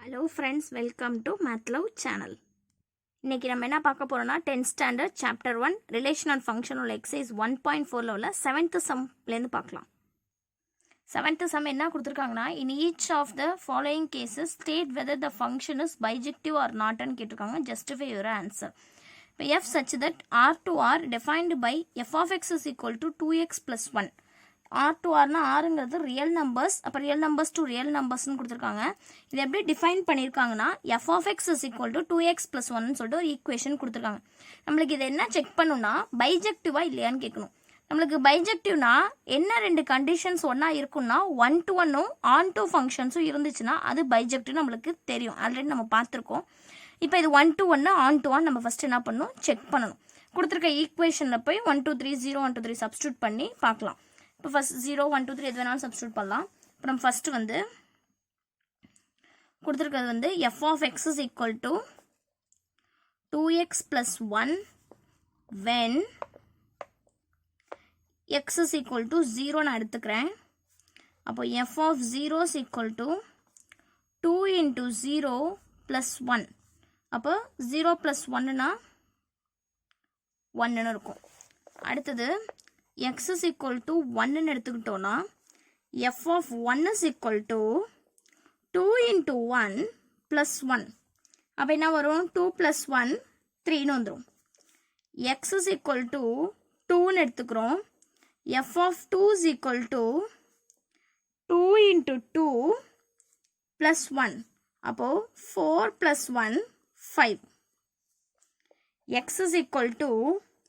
Hello friends, welcome to MathLove channel. இன்னைக்கு நம்ம என்ன பார்க்க போறோம்னா 10th standard chapter 1 relation and function உள்ள exercise 1.4ல உள்ள 7th sumல இருந்து பார்க்கலாம். 7th sum என்ன கொடுத்திருக்காங்கன்னா in each of the following cases state whether the function is bijective or not ன்னு கேட்டிருக்காங்க. Justify your answer. இப்போ f such that r to r defined by f of x is equal to 2x plus 1. R to R னா Rங்கிறது real numbers, அப்போ real numbers to real நம்பர்ஸ்னு கொடுத்துருக்காங்க. இது எப்படி define பண்ணியிருக்காங்கன்னா f of x is equal to 2x plus 1ன்னு சொல்லிட்டு ஒரு equation கொடுத்துருக்காங்க. நம்மளுக்கு இதை என்ன செக் பண்ணணும்னா பைஜெக்டிவா இல்லையான்னு கேட்கணும். நம்மளுக்கு பைஜெக்டிவ்னா என்ன ரெண்டு கண்டிஷன்ஸ் ஒன்றா இருக்குன்னா 1 to 1ம் ஆன் டூ ஃபங்க்ஷன்ஸும் இருந்துச்சுன்னா அது பைஜெக்டிவ் நம்மளுக்கு தெரியும், ஆல்ரெடி நம்ம பார்த்துருக்கோம். இப்போ இது 1 to 1 ஆன் டு 1 நம்ம ஃபர்ஸ்ட் என்ன பண்ணணும், செக் பண்ணணும். கொடுத்துருக்க ஈக்குவேஷனில் போய் 1 2 3 0 1 2 3 சப்ஸ்டியூட் பண்ணி பார்க்கலாம். இப்போ ஃபர்ஸ்ட் 0 1 2 3 எது வேணாலும் சப்ஸ்டியூட் பண்ணலாம். இப்போ நம்ம ஃபர்ஸ்ட் வந்து கொடுத்துருக்கிறது வந்து f of x is equal to 2x plus 1 when x is equal to 0 நான் எடுத்துக்கிறேன். அப்போ f of 0 is equal to 2 into 0 plus 1. அப்போ 0 plus 1னா 1ன்னு இருக்கும். அடுத்தது x is equal to 1ன்னு எடுத்துக்கிட்டோன்னா f of 1 is equal to 2 into 1 plus 1. அப்போ என்ன வரும், 2 plus 1 3ன்னு வந்துடும். x is equal to 2ன்னு எடுத்துக்கிறோம். f of 2 is equal to 2 into 2 plus 1. அப்போ 4 plus 1 5. x is equal to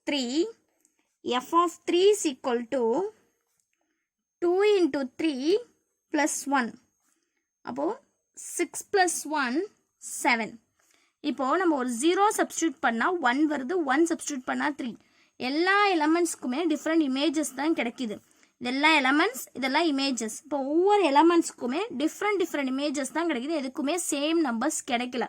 3. f of 3 is equal to 2 into 3 plus 1. அப்போ 6 plus 1 7. இப்போ நம்ம ஒரு 0 சப்ஸ்டியூட் பண்ணால் 1 வருது, 1 சப்ஸ்டியூட் பண்ணால் 3. எல்லா எலமெண்ட்ஸ்க்குமே டிஃப்ரெண்ட் இமேஜஸ் தான் கிடைக்கிது. இதெல்லாம் எலமெண்ட்ஸ், இதெல்லாம் இமேஜஸ். இப்போ ஒவ்வொரு எலமெண்ட்ஸ்க்குமே டிஃப்ரெண்ட் இமேஜஸ் தான் கிடைக்கிது, எதுக்குமே சேம் நம்பர்ஸ் கிடைக்கல.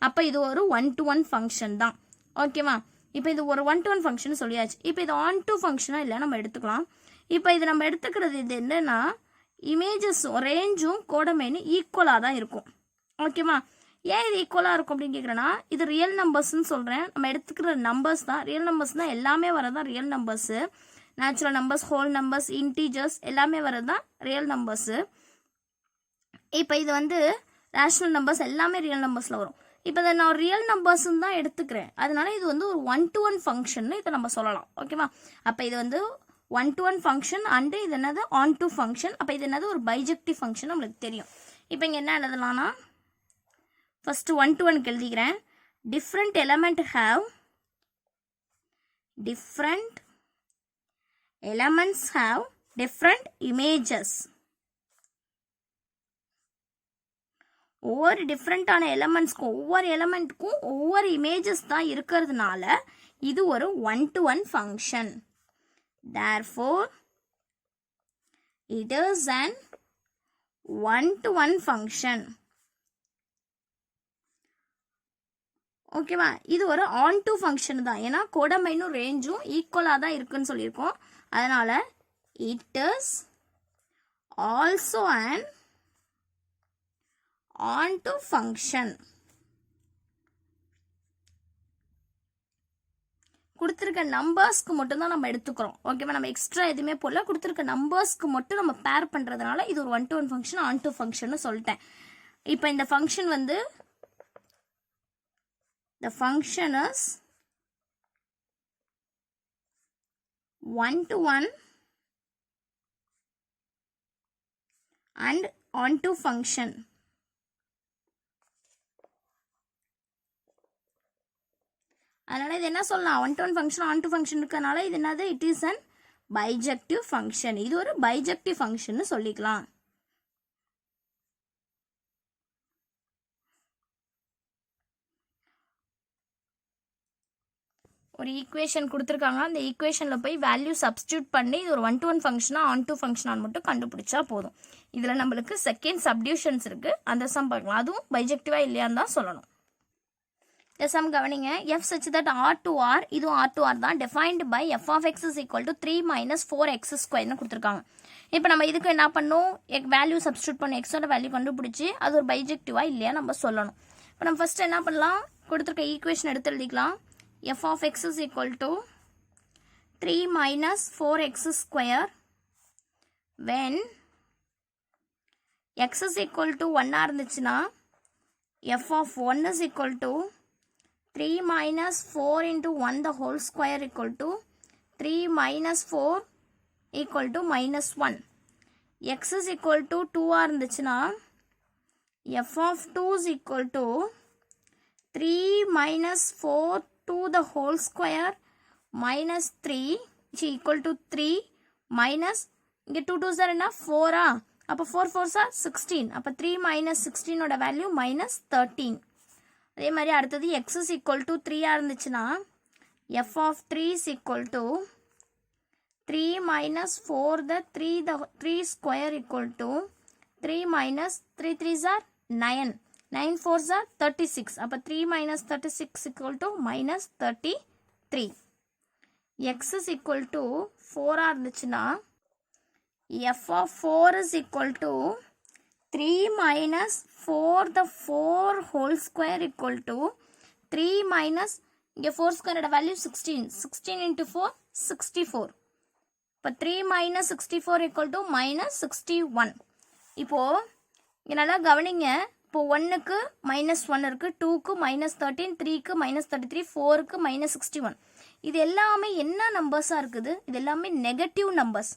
அப்போ இது ஒரு 1 to 1 ஃபங்க்ஷன் தான். ஓகேவா? இப்போ இது ஒரு 1 to 1 ஃபங்க்ஷன் சொல்லியாச்சு. இப்போ இது ஆன் டூ ஃபங்க்ஷனாக இல்லை நம்ம எடுத்துக்கலாம். இப்போ இது நம்ம எடுத்துக்கிறது இது என்னன்னா இமேஜஸும் ரேஞ்சும் கோடமேனு ஈக்குவலாக தான் இருக்கும். ஓகேவா? ஏன் இது ஈக்குவலாக இருக்கும் அப்படின்னு கேட்குறேன்னா இது ரியல் நம்பர்ஸ்ன்னு சொல்கிறேன். நம்ம எடுத்துக்கிற நம்பர்ஸ் தான் ரியல் நம்பர்ஸ் தான், எல்லாமே வரதான் real numbers. Natural numbers, whole numbers, integers எல்லாமே வரதான் ரியல் நம்பர்ஸு. இப்போ இது வந்து ரேஷனல் நம்பர்ஸ் எல்லாமே ரியல் நம்பர்ஸில் வரும். இப்போ இதை நான் ரியல் நம்பர்ஸ்ன்னு தான் எடுத்துக்கிறேன், அதனால இது வந்து ஒரு 1 to 1 ஃபங்க்ஷன் இதை நம்ம சொல்லலாம். ஓகேவா? அப்போ இது வந்து 1 to 1 ஃபங்க்ஷன் அண்டு இது என்னது ஆன் டூ ஃபங்க்ஷன். அப்போ இது என்னது ஒரு பைஜெக்டிவ் ஃபங்க்ஷன் நம்மளுக்கு தெரியும். இப்போ இங்கே என்ன எழுதலாம்னா ஃபர்ஸ்ட் 1 to 1 எழுதிக்கிறேன். Different element have different elements have different images. ஒவ்வொரு டிஃப்ரெண்டான எலமெண்ட்ஸ்க்கும் ஒவ்வொரு எலமெண்ட்டுக்கும் ஒவ்வொரு இமேஜஸ் தான் இருக்கிறதுனால இது ஒரு 1 to 1 function. therefore it is an 1 to 1 function. ஓகேவா? இது ஒரு ஆன் டூ ஃபங்க்ஷன் தான், ஏன்னா கோடமைனும் ரேஞ்சும் ஈக்குவலாக தான் இருக்குன்னு சொல்லியிருக்கோம். அதனால it is also an on to function. கொடுத்துருக்க நம்பர்ஸ்க்கு மட்டும் தான் நம்ம எடுத்துக்கிறோம். ஓகேவா? நம்ம எக்ஸ்ட்ரா எதுவுமே போடல, கொடுத்துருக்க நம்பர்ஸ்க்கு மட்டும் நம்ம பேர் பண்ணுறதுனால இது ஒரு 1 to 1 function onto function சொல்லிட்டேன். இப்போ இந்த ஃபங்க்ஷன் வந்து the function is 1 to 1 and on to function. அதனால இது என்ன சொல்லலாம், 1 to 1 function onto function இருக்கனால இது என்னது, it is an bijective function. இது ஒரு பைஜெக்டிவ் ஃபங்க்ஷன் சொல்லிக்கலாம். ஒரு ஈக்குவேஷன் கொடுத்துருக்காங்க, அந்த ஈக்குவேஷனில் போய் வேல்யூ சப்ஸ்டியூட் பண்ணி இது ஒரு 1 to 1 ஃபங்க்ஷனாக ஆன் டூ ஃபங்க்ஷனாக மட்டும் கண்டுபிடிச்சா போதும். இதில் நம்மளுக்கு செகண்ட் சப்டிவிஷன்ஸ் இருக்குது, அந்த சம் பார்க்கலாம். அதுவும் பைஜெக்டிவாக இல்லையான்னு தான் சொல்லணும். இந்த சம் கவனிங்க. f such that r to r இதுவும் r to r தான். defined by f of x is equal to 3 minus 4x square கொடுத்துருக்காங்க. இப்போ நம்ம இதுக்கு என்ன பண்ணணும், வேல்யூ சப்ஸ்டியூட் பண்ணணும், எக்ஸோட வேல்யூ கண்டுபிடிச்சி அது ஒரு பைஜெக்டிவா இல்லையா நம்ம சொல்லணும். இப்போ நம்ம ஃபர்ஸ்ட் என்ன பண்ணலாம், கொடுத்துருக்க ஈக்குவேஷன் எடுத்து எழுதிக்கலாம். f of x is equal to 3 minus 4x square when x is equal to 1 இருந்துச்சுன்னா f of 1 is equal to 3 minus 4 into 1 the whole square equal to 3 minus 4 equal to minus 1. x is equal to 2 இருந்துச்சுன்னா f of 2 is equal to 3 minus 4 to the whole square minus 3 is equal to 3 minus இங்கே 2 2s are enough 4 அப்போ 4 4s are 16. அப்போ 3 minus 16 ஓட value minus 13. அதே மாதிரி அடுத்தது x is equal to 3 இருந்துச்சுன்னா f of 3 is equal to 3 minus 4 the 3 square equal to 3 minus 3 3s are 9. 9 4s are 36. அப்போ 3 minus 36 equal to minus 33. x is equal to 4 இருந்துச்சுன்னா f of 4 is equal to 3 minus 4 the 4 whole square equal to 3 minus இங்கே 4 square value 16. 16 into 4 64. இப்போ 3 minus 64 equal to minus 61. இப்போ இங்கே நல்லா கவனிங்க. இப்போ 1க்கு minus 1 இருக்கு, 2க்கு minus 13, 3க்கு minus 33, 4க்கு minus 61. இது எல்லாமே என்ன நம்பர்ஸாக இருக்குது, இது எல்லாமே நெகட்டிவ் நம்பர்ஸ்.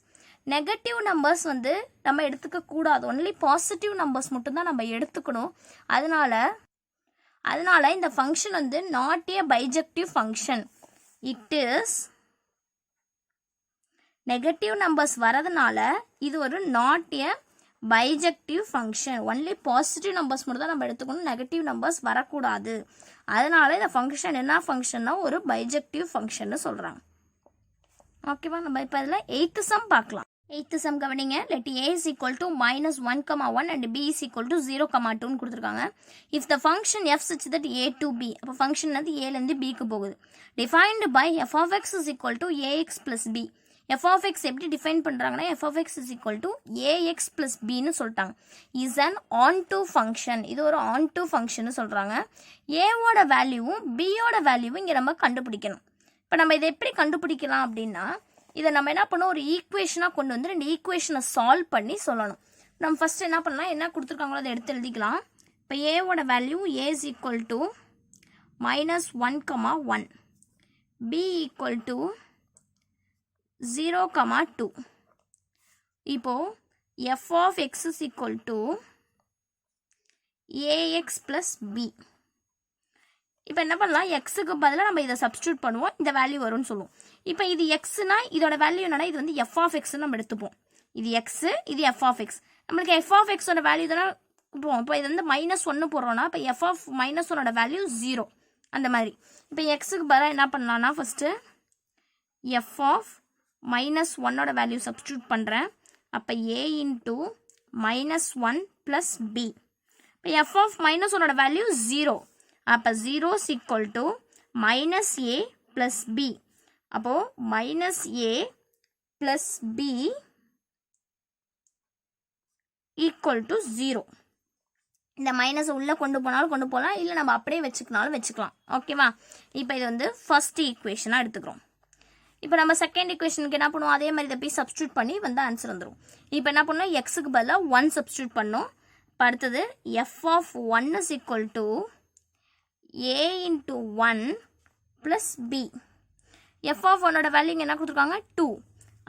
நெகட்டிவ் நம்பர்ஸ் வந்து நம்ம எடுத்துக்க கூடாது, ஒன்லி பாசிட்டிவ் நம்பர்ஸ் மட்டும்தான் நம்ம எடுத்துக்கணும். அதனால இந்த ஃபங்க்ஷன் வந்து not a bijective function. It is negative numbers வரதுனால இது ஒரு not a bijective function. Only positive numbers மட்டும் தான் நம்ம எடுத்துக்கணும், நெகட்டிவ் நம்பர்ஸ் வரக்கூடாது. அதனால இந்த ஃபங்க்ஷன் என்ன ஃபங்க்ஷன்னா ஒரு பைஜெக்டிவ் ஃபங்க்ஷன் சொல்கிறாங்க. ஓகேவா, நம்ம இப்போ அதில் 8th சம் பார்க்கலாம். 8th சம் கவனிங்க. let a is equal to minus 1,1 and b is equal to 0,2 கொடுத்துருக்காங்க. if the function f such that a to b, அப்போ ஃபங்க்ஷன் வந்து ஏலேருந்து பிக்கு போகுது. defined by f of x is equal to ax plus b. f of x எப்படி define பண்ணுறாங்கன்னா f of x is equal to ax plus bன்னு சொல்லிட்டாங்க. is an onto function. இது ஒரு onto function சொல்கிறாங்க. ஏவோட வேல்யூவும் பியோட வேல்யூவும் இங்கே நம்ம கண்டுபிடிக்கணும். இப்போ நம்ம இதை எப்படி கண்டுபிடிக்கலாம் அப்படின்னா, இதை நம்ம என்ன பண்ணோம், ஒரு ஈக்குவேஷனாக கொண்டு வந்து 2 ஈக்குவேஷனை சால்வ் பண்ணி சொல்லணும். நம்ம ஃபஸ்ட் என்ன பண்ணலாம், என்ன கொடுத்துருக்காங்களோ அதை எடுத்து எழுதிக்கலாம். இப்போ ஏவோட value a is equal to minus 1,1, b equal to 0,2. இப்போது f of x is equal to ax plus b. இப்போ என்ன பண்ணலாம், எக்ஸுக்கு பதிலாக நம்ம இதை சப்ஸ்டியூட் பண்ணுவோம், இந்த வேல்யூ வரும்னு சொல்லுவோம். இப்போ இது எக்ஸ்னா இதோட வேல்யூ என்னன்னா, இது வந்து எஃப் ஆஃப் எக்ஸ்ன்னு நம்ம எடுத்துப்போம். இது எக்ஸு, இது எஃப் ஆஃப் எக்ஸ். நம்மளுக்கு எஃப் ஆஃப் எக்ஸோட வேல்யூ தானே போவோம். இப்போ இது வந்து -1 போடுறோம்னா இப்போ எஃப் ஆஃப் -1ஓட வேல்யூ 0 அந்த மாதிரி. இப்போ எக்ஸுக்கு பதிலாக என்ன பண்ணலாம்னா, ஃபஸ்ட்டு எஃப் ஆஃப் -1ஓட வேல்யூ சப்ஸ்டியூட் பண்ணுறேன். அப்போ a இன்ட்டு -1 ப்ளஸ் b. இப்போ எஃப் ஆஃப் -1ஓட வேல்யூ 0. அப்போ 0 is equal to minus a plus b. அப்போது minus a plus b equal to 0. இந்த மைனஸ் உள்ளே கொண்டு போகலாம், இல்லை நம்ம அப்படியே வச்சுக்கலாம். ஓகேவா, இப்போ இது வந்து ஃபர்ஸ்ட் ஈக்குவேஷனாக எடுத்துக்கிறோம். இப்போ நம்ம செகண்ட் ஈக்குவேஷனுக்கு என்ன பண்ணுவோம், அதே மாதிரி இதை போய் சப்ஸ்டியூட் பண்ணி வந்து ஆன்சர் வந்துடும். இப்போ என்ன பண்ணோம், எக்ஸுக்கு பதிலாக 1 சப்ஸ்டியூட் பண்ணோம். இப்போ அடுத்தது F of 1 is equal to a into 1 plus b. f of 1ஓட வேல்யூ என்ன கொடுத்துருக்காங்க, 2.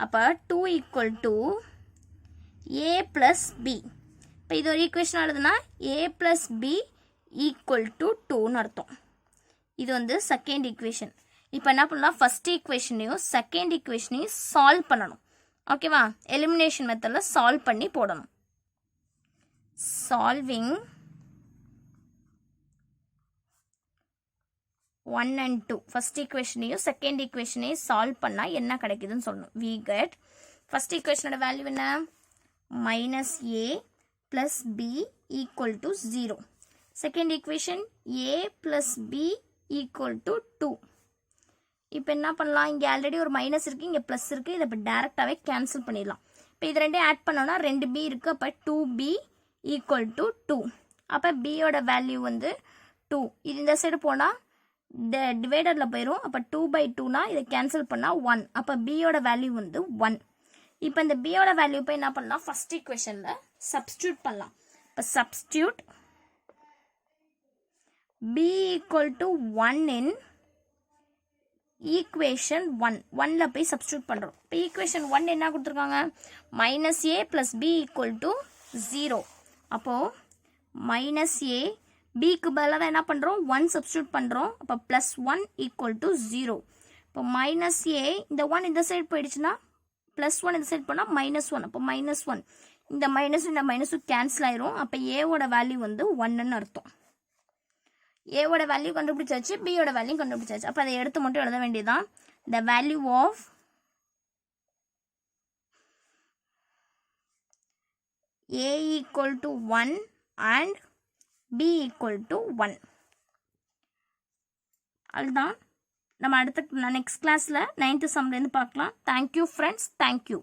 அப்போ 2 equal to a plus b. இப்போ இது ஒரு ஈக்குவேஷன் ஆகுதுன்னா a plus b equal to 2ன்னு அர்த்தம். இது வந்து செகண்ட் ஈக்குவேஷன். இப்போ என்ன பண்ணலாம், ஃபர்ஸ்ட் ஈக்குவேஷனையும் செகண்ட் ஈக்குவேஷனையும் சால்வ் பண்ணணும். ஓகேவா, எலிமினேஷன் மெத்தடில் சால்வ் பண்ணி போடணும். சால்விங் 1 and 2 ஃபர்ஸ்ட் ஈக்குவேஷனையும் செகண்ட் ஈக்குவேஷனையும் சால்வ் பண்ணால் என்ன கிடைக்குதுன்னு சொல்லணும். we get ஃபர்ஸ்ட் ஈக்குவேஷனோட வேல்யூ என்ன, -a plus b equal to 0. Second equation a plus b equal to 2. இப்போ என்ன பண்ணலாம், இங்கே ஆல்ரெடி ஒரு மைனஸ் இருக்குது, இங்கே ப்ளஸ் இருக்குது, இதை இப்போ டேரெக்டாகவே கேன்சல் பண்ணிடலாம். இப்போ இது ரெண்டையும் ஆட் பண்ணோன்னா 2b இருக்குது, அப்போ 2b ஈக்குவல் டு 2. அப்போ பியோட வேல்யூ வந்து 2. இது இந்த சைடு போனால் டிவைடரில் போயிடும். அப்போ 2/2னா இதை கேன்சல் பண்ணால் 1. அப்போ பியோட வேல்யூ வந்து 1. இப்போ இந்த பியோட வேல்யூ போய் என்ன பண்ணலாம், ஃபர்ஸ்ட் ஈக்குவேஷனில் சப்ஸ்டியூட் பண்ணலாம். இப்போ substitute b equal to 1 in equation 1. 1ல் போய் சப்ஸ்டியூட் பண்ணுறோம். இப்போ ஈக்குவேஷன் 1 என்ன கொடுத்துருக்காங்க, -a + b ஈக்குவல் டு 0. அப்போது -a bக்கு பதிலாக தான் என்ன பண்ணுறோம், 1 சப்ஸ்டியூட் பண்ணுறோம். அப்போ +1 ஈக்குவல் டு 0. இப்போ -a இந்த 1 இந்த சைடு போயிடுச்சுன்னா +1 இந்த சைடு போனால் -1. அப்போ -1 இந்த மைனஸும் கேன்சல் ஆயிரும். அப்போ ஏவோட வேல்யூ வந்து 1ன்னு அர்த்தம். ஏவோட வேல்யூ கண்டுபிடிச்சாச்சு, பியோட வேல்யூ கண்டுபிடிச்சாச்சு. அப்போ அதை எடுத்து மட்டும் எழுத வேண்டியதான். The value of a equal to 1 and b equal to 1. அதுதான் நம்ம அடுத்த நெக்ஸ்ட் கிளாஸில் 9th சம்லேருந்து பார்க்கலாம். Thank you friends, thank you.